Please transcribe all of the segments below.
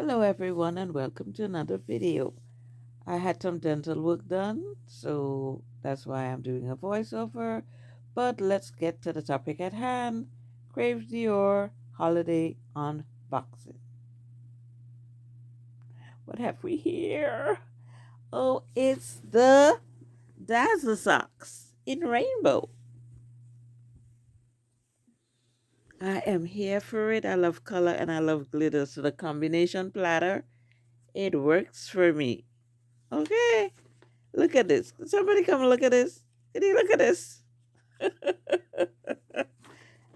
Hello everyone and welcome to another video. I had some dental work done, so that's why I'm doing a voiceover. But let's get to the topic at hand. Crave Dior holiday unboxing. What have we here? Oh, it's the Dazzle Socks in rainbow. I am here for it. I love color and I love glitter, so the combination platter, it works for me. Okay. Look at this. Somebody come look at this. Can you look at this?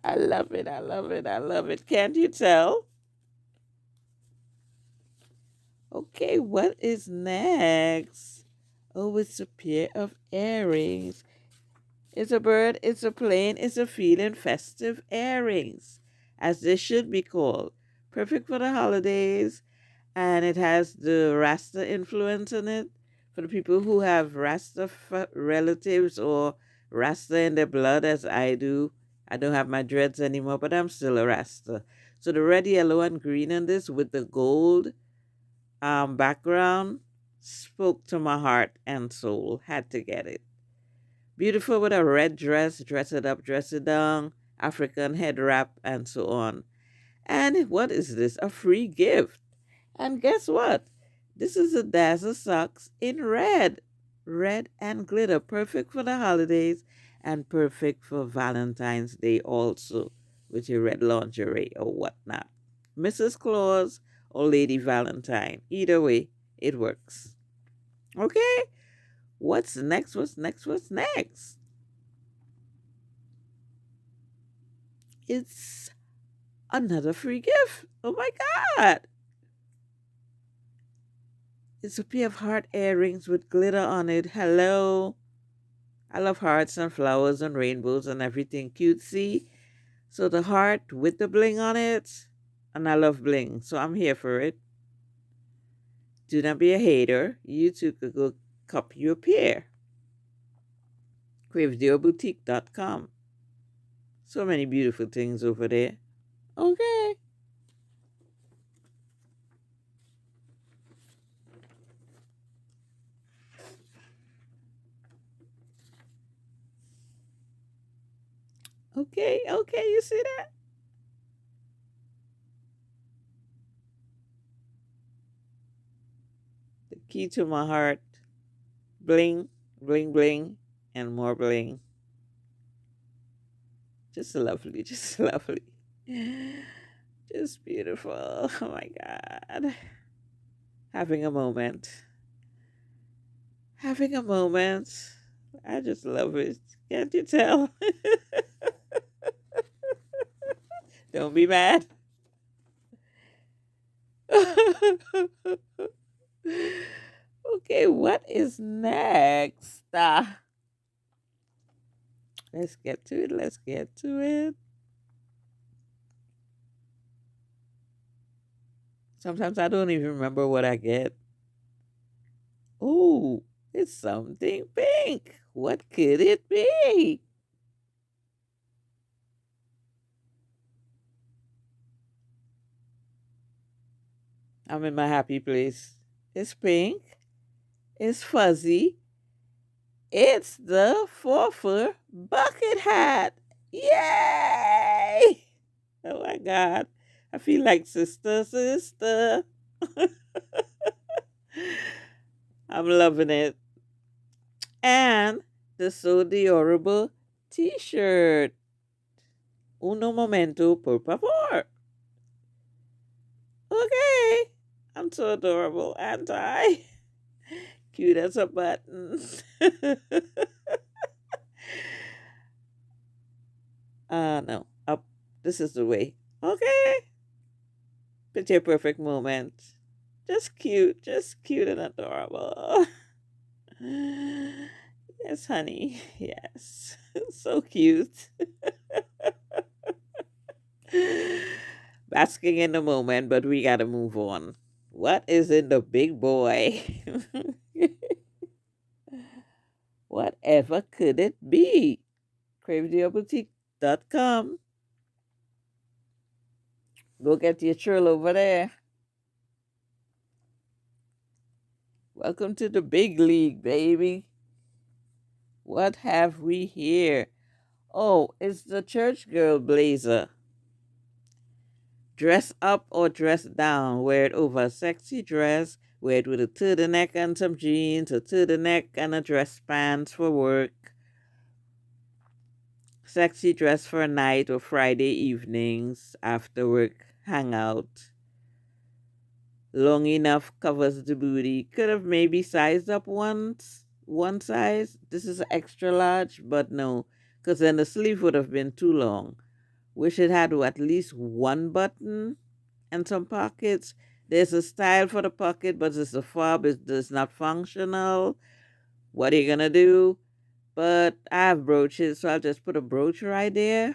I love it. I love it. I love it. Can't you tell? Okay, what is next? Oh, it's a pair of earrings. It's a bird, it's a plane, it's a feeling festive earrings, as they should be called. Perfect for the holidays, and it has the Rasta influence in it. For the people who have Rasta relatives or Rasta in their blood, as I do, I don't have my dreads anymore, but I'm still a Rasta. So the red, yellow, and green in this with the gold background spoke to my heart and soul. Had to get it. Beautiful with a red dress, dress it up, dress it down, African head wrap, and so on. And what is this? A free gift. And guess what? This is a Dazzle Socks in red. Red and glitter. Perfect for the holidays and perfect for Valentine's Day also with your red lingerie or whatnot. Mrs. Claus or Lady Valentine. Either way, it works. Okay? What's next? What's next? What's next? It's another free gift. Oh my God. It's a pair of heart earrings with glitter on it. Hello. I love hearts and flowers and rainbows and everything cutesy. So the heart with the bling on it. And I love bling. So I'm here for it. Do not be a hater. You too could go copy your pair. CraveDiorBoutique.com. So many beautiful things over there. Okay. Okay. Okay. You see that? The key to my heart. Bling, bling, bling, and more bling. Just lovely. Just lovely. Just beautiful. Oh my God. Having a moment. Having a moment. I just love it. Can't you tell? Don't be mad. Okay, what is next? Let's get to it. Let's get to it. Sometimes I don't even remember what I get. Oh, it's something pink. What could it be? I'm in my happy place. It's pink. It's fuzzy. It's the Forfur bucket hat. Yay! Oh my God. I feel like sister, sister. I'm loving it. And the So Adorable t shirt. Uno momento, por favor. Okay. I'm so adorable, aren't I? Cute as a button. No. Up. This is the way. Okay. Picture perfect moment. Just cute and adorable. Yes, honey. Yes. So cute. Basking in the moment, but we gotta move on. What is in the big boy? Whatever could it be? CraveDiorBoutique.com. Go get your churl over there. Welcome to the big league, baby. What have we here? Oh, it's the church girl blazer. Dress up or dress down. Wear it over a sexy dress. Wear it with a turtleneck and some jeans, a turtleneck and a dress pants for work. Sexy dress for a night or Friday evenings after work hangout. Long enough covers the booty. Could have maybe sized up once, one size. This is extra large, but no, because then the sleeve would have been too long. Wish it had at least one button and some pockets. There's a style for the pocket, but it's a fob. It's not functional. What are you gonna do? But I have brooches, so I'll just put a brooch right there.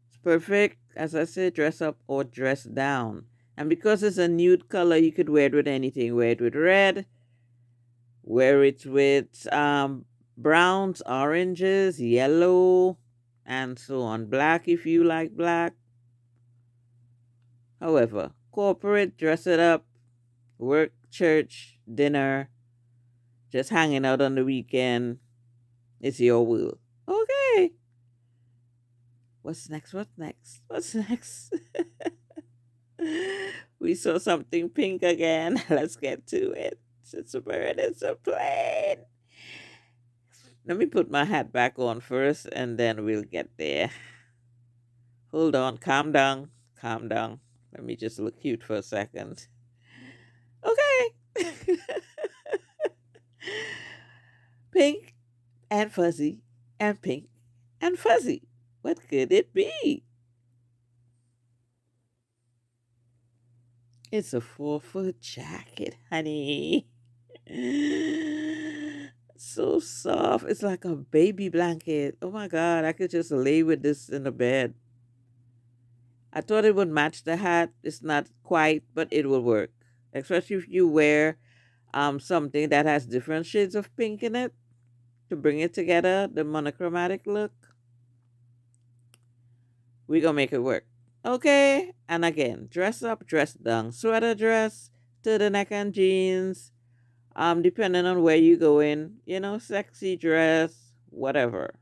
It's perfect. As I said, dress up or dress down. And because it's a nude color, you could wear it with anything. Wear it with red, wear it with browns, oranges, yellow, and so on. Black if you like black. However, corporate, dress it up, work, church, dinner, just hanging out on the weekend. It's your will. Okay. What's next? What's next? What's next? We saw something pink again. Let's get to it. It's a bird, it's a plane. Let me put my hat back on first and then we'll get there. Hold on, calm down, calm down. Let me just look cute for a second. Okay. Pink and fuzzy and pink and fuzzy. What could it be? It's a 4-foot jacket, honey. So soft. It's like a baby blanket. Oh my God, I could just lay with this in the bed. I thought it would match the hat. It's not quite, but it will work. Especially if you wear something that has different shades of pink in it to bring it together, the monochromatic look. We gonna make it work. Okay, and again, dress up, dress down, sweater dress, to the neck and jeans. Depending on where you going, sexy dress, whatever,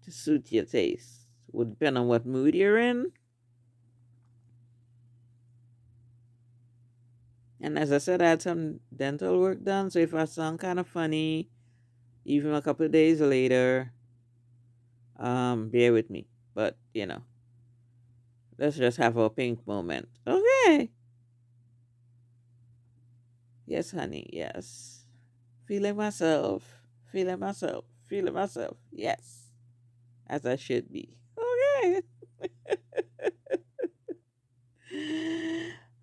to suit your taste. Would depend on what mood you're in. And as I said, I had some dental work done, so if I sound kind of funny, even a couple of days later, bear with me. But let's just have a pink moment. Okay. Yes, honey. Yes. Feeling myself. Feeling myself. Feeling myself. Yes. As I should be. Okay.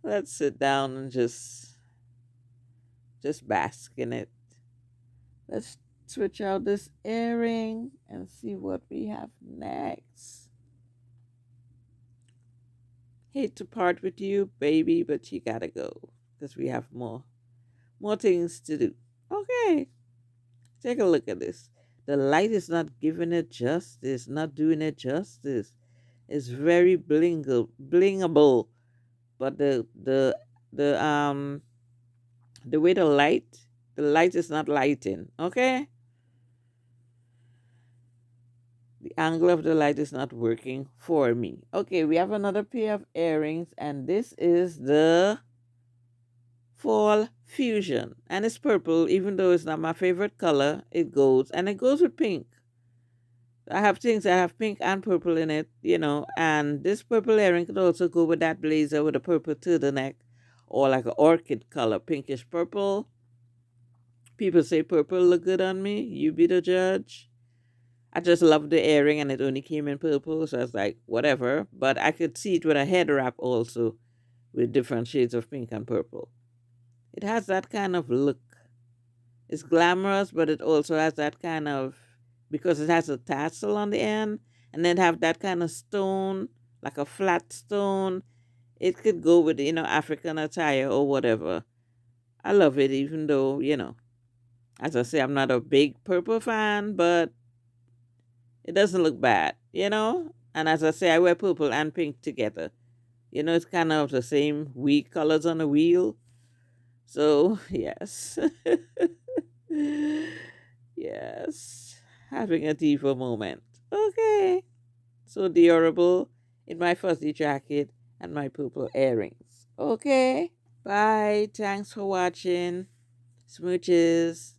Let's sit down and just bask in it. Let's switch out this earring and see what we have next. Hate to part with you, baby, but you gotta go because we have more things to do. Okay, take a look at this. The light is not giving it justice, not doing it justice. It's very blingable, but the way the light is not lighting. Okay, the angle of the light is not working for me. Okay, we have another pair of earrings, and this is the Fall Fusion. And it's purple, even though it's not my favorite color. It goes with pink. I have things that have pink and purple in it, and this purple earring could also go with that blazer with a purple turtleneck or like an orchid color, pinkish purple. People say purple look good on me. You be the judge. I just love the earring and it only came in purple, so I was like, whatever. But I could see it with a head wrap also with different shades of pink and purple. It has that kind of look. It's glamorous, but it also has that kind of, because it has a tassel on the end and then have that kind of stone, like a flat stone. It could go with, African attire or whatever. I love it, even though, as I say, I'm not a big purple fan, but it doesn't look bad. And as I say, I wear purple and pink together. You know, it's kind of the same wheat colors on the wheel. So, yes. Yes. Having a diva moment. Okay. So adorable in my fuzzy jacket and my purple earrings. Okay. Bye. Thanks for watching. Smooches.